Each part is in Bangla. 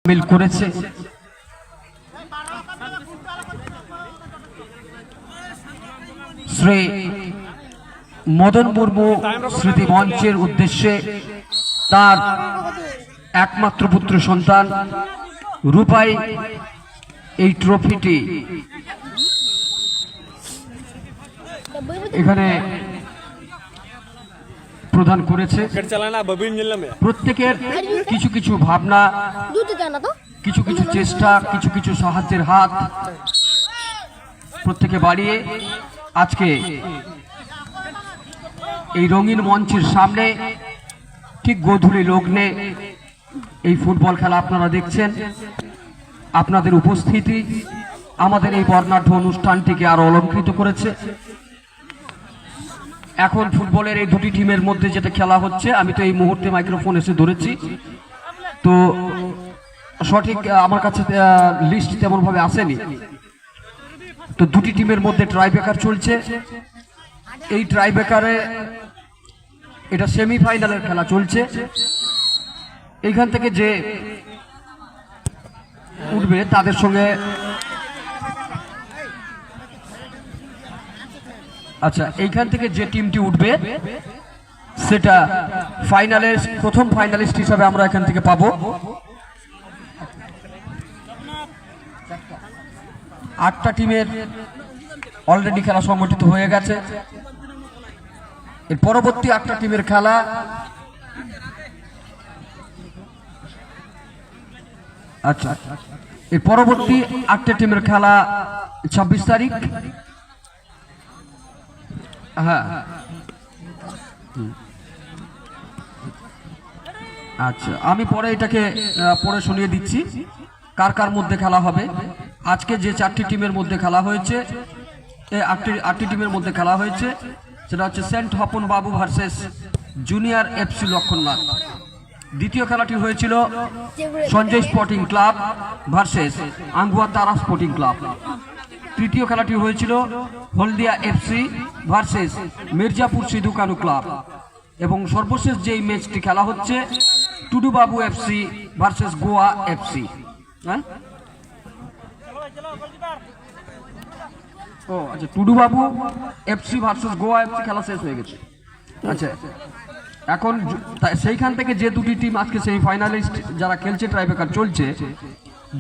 মিল করেছে। শ্রী মদন মুর্মু স্মৃতি মঞ্চের উদ্দেশ্যে তার একমাত্র পুত্র সন্তান রূপাই এই ট্রফিটি এখানে প্রদান করেছে। প্রত্যেকের কিছু কিছু ভাবনা, কিছু কিছু চেষ্টা, কিছু কিছু সাহায্যের হাত প্রত্যেকে বাড়িয়ে আজকে এই রঙিন মঞ্চের সামনে ঠিক গোধূলি লগ্নে এই ফুটবল খেলা আপনারা দেখছেন। আপনাদের উপস্থিতি আমাদের এই বর্ণাঢ্য অনুষ্ঠানটিকে আরো অলঙ্কৃত করেছে। এখন ফুটবলের এই দুটি টিমের মধ্যে যেটা খেলা হচ্ছে, আমি তো এই মুহূর্তে মাইক্রোফোন এসে ধরেছি, তো সঠিক আমার কাছে লিস্ট তেমন ভাবে আসেনি। তো দুটি টিমের মধ্যে ট্রাইব্রেকার চলছে। এই ট্রাইব্রেকারে এটা সেমিফাইনালের খেলা চলছে। এইখান থেকে যে উঠবে তাদের সঙ্গে, আচ্ছা, এইখান থেকে যে টিমটি উঠবে সেটা ফাইনালের প্রথম ফাইনালিস্ট হিসাবে আমরা এখান থেকে পাবো। 8টা টিমের অলরেডি খেলা সংগঠিত হয়ে গেছে। এর পরবর্তী 8টা টিমের খেলা আচ্ছা, এর পরবর্তী 8টা টিমের খেলা 26 তারিখ। হ্যাঁ, আচ্ছা, আমি পরে এটাকে পরে শুনিয়ে দিচ্ছি কার কার মধ্যে খেলা হবে। আজকে যে 4টি টিমের মধ্যে খেলা হয়েছে, এই 8টি টিমের মধ্যে খেলা হয়েছে, সেটা হচ্ছে সেন্ট হপন বাবু ভার্সেস জুনিয়র এফসি লক্ষণনাথ। দ্বিতীয় খেলাটি হয়েছিল Sanjay sporting club versus Angua Tara sporting club. তৃতীয় খেলাটি হয়েছিল Haldia FC versus Mirzapur Sidhu Kanu club. এবং সর্বশেষ যেই ম্যাচটি খেলা হচ্ছে Tudubabu FC versus Goa FC. হ্যাঁ, ও আচ্ছা, Tudubabu FC versus Goa FC খেলা শেষ হয়ে গেছে। আচ্ছা, এখন সেইখান থেকে যে দুটি টিম আজকে সেমিফাইনালিস্ট যারা খেলছে, ট্রাইব্রেকার চলছে,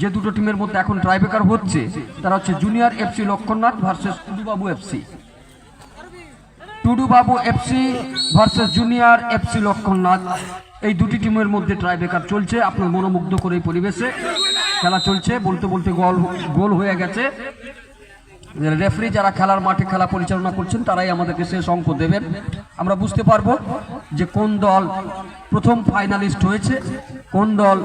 যে দুটো টিমের মধ্যে এখন ট্রাইব্রেকার হচ্ছে তারা হচ্ছে junior FC Lakshmannath versus Tudubabu FC. Tudubabu FC versus junior FC Lakshmannath, এই দুটি টিমের মধ্যে ট্রাইব্রেকার চলছে। আপনার মনোমুগ্ধ করে এই পরিবেশে খেলা চলছে। বলতে বলতে গোল হয়ে গেছে। রেফারি যারা খেলার মাঠে খেলা পরিচালনা করছেন তারাই আমাদেরকে শেষ অঙ্ক দেবেন। আমরা বুঝতে পারবো যে কোন দল প্রথম ফাইনালিস্ট হয়েছে, কোন দল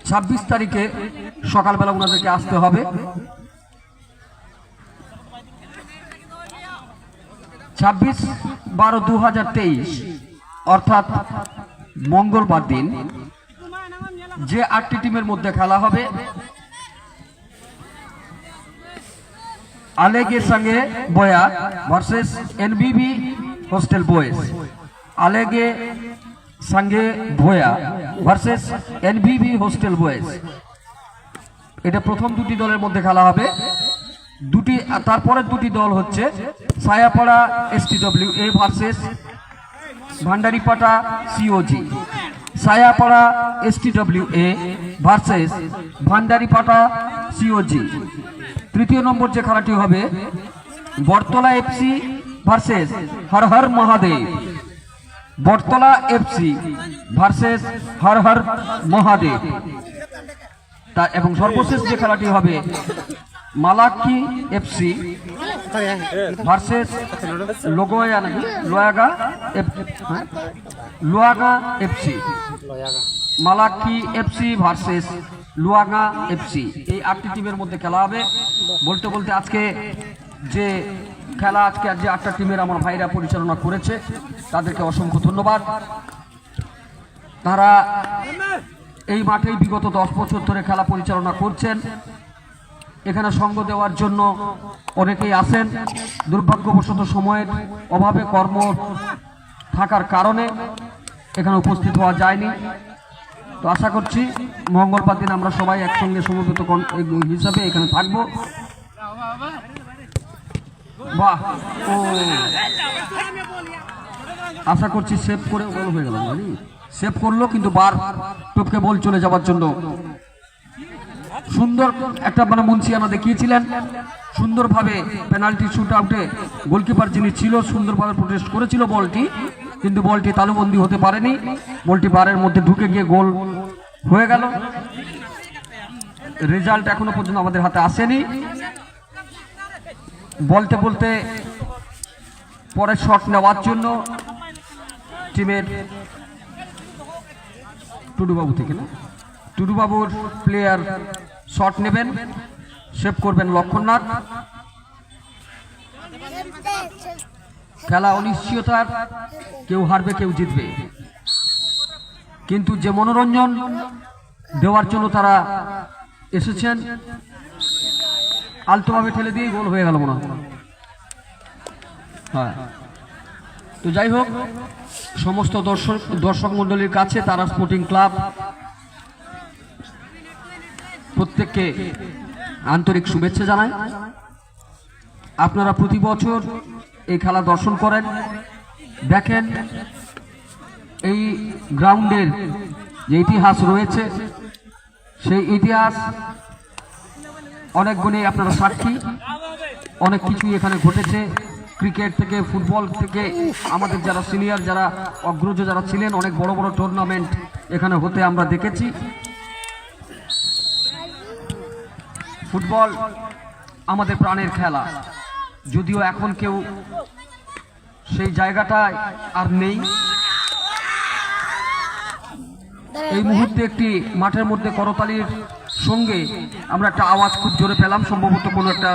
26 তারিখে সকালবেলা ওনাদেরকে আসতে হবে। 26/12/2023 অর্থাৎ মঙ্গলবার দিন যে 8টি টিমের মধ্যে খেলা হবে, আলেগে সঙ্গে বয়া ভার্সেস এনবিবি হোস্টেল বয়েজ। আলেগে সঙ্গে ভোয়া ভার্সেস এনবিবি হোস্টেল বয়েজ, এটা প্রথম দুটি দলের মধ্যে খেলা হবে। তারপরের দুটি দল হচ্ছে Chhayapara STWA versus Bhandaripata COG। Chhayapara STWA versus Bhandaripata COG। তৃতীয় নম্বর যে খেলাটি হবে Battala FC versus Har Har Mahadev. Battala FC versus Har Har Mahadev. এবং সর্বশেষ যে খেলাটি হবে Malakki FC versus Loyaga FC. Malakki FC versus Luaga FC, এই 8টি টিমের মধ্যে খেলা হবে। বলতে বলতে আজকে যে খেলা, আজকে যে 8টা টিমের আমার ভাইরা পরিচালনা করেছে তাদেরকে অসংখ্য ধন্যবাদ। তারা এই মাঠেই বিগত 10 বছর ধরে খেলা পরিচালনা করছেন। এখানে সঙ্গ দেওয়ার জন্য অনেকেই আসেন। দুর্ভাগ্যবশত সময়ের অভাবে, কর্ম থাকার কারণে এখানে উপস্থিত হওয়া যায়নি। তো আশা করছি মঙ্গলবার দিন আমরা সবাই একসঙ্গে সমবেত হিসাবে এখানে থাকবো। বাহ, ও আশা করছি সেভ করে বল হয়ে গেল, সেভ করলো কিন্তু বার টপকে বল চলে যাওয়ার জন্য সুন্দর একটা মানে মুন্সিয়ানা দেখিয়েছিলেন। সুন্দরভাবে পেনাল্টি শুট আউটে গোলকিপার যিনি ছিল সুন্দরভাবে প্রোটেস্ট করেছিল বলটি, কিন্তু বলটি তালুবন্দি হতে পারেনি। বলটি বারের মধ্যে ঢুকে গিয়ে গোল হয়ে গেল। রেজাল্ট এখনো পর্যন্ত আমাদের হাতে আসেনি। বলতে বলতে পরে শট নেওয়ার জন্য টিমের টুডুবাবু থেকে না, টুডুবাবুর প্লেয়ার শট নেবেন, সেভ করবেন লক্ষণনাথ। খেলা অনিশ্চয়তার, কেউ হারবে কেউ জিতবে, কিন্তু যে মনোরঞ্জন দেওয়ার জন্য তারা এসেছেন আলতোভাবে ঠেলে দিয়ে গোল হয়ে গেল মনে হয়। হ্যাঁ, তো যাই হোক, সমস্ত দর্শক মন্ডলীর কাছে তারা স্পোর্টিং ক্লাব প্রত্যেককে আন্তরিক শুভেচ্ছা জানায়। আপনারা প্রতি বছর এই খেলা দর্শন করেন, দেখেন এই গ্রাউন্ডের যে ইতিহাস রয়েছে সেই ইতিহাস অনেক গুণে আপনারা সাক্ষী। অনেক কিছুই এখানে ঘটেছে, ক্রিকেট থেকে ফুটবল থেকে আমাদের যারা সিনিয়র যারা অগ্রজ যারা ছিলেন, অনেক বড় বড় টুর্নামেন্ট এখানে হতে আমরা দেখেছি। ফুটবল আমাদের প্রাণের খেলা, যদিও এখন কেউ সেই জায়গাটায় আর নেই। এই মুহূর্তে একটি মাঠের মধ্যে করতালির সঙ্গে আমরা একটা আওয়াজ খুব জোরে পেলাম, সম্ভবত কোনো একটা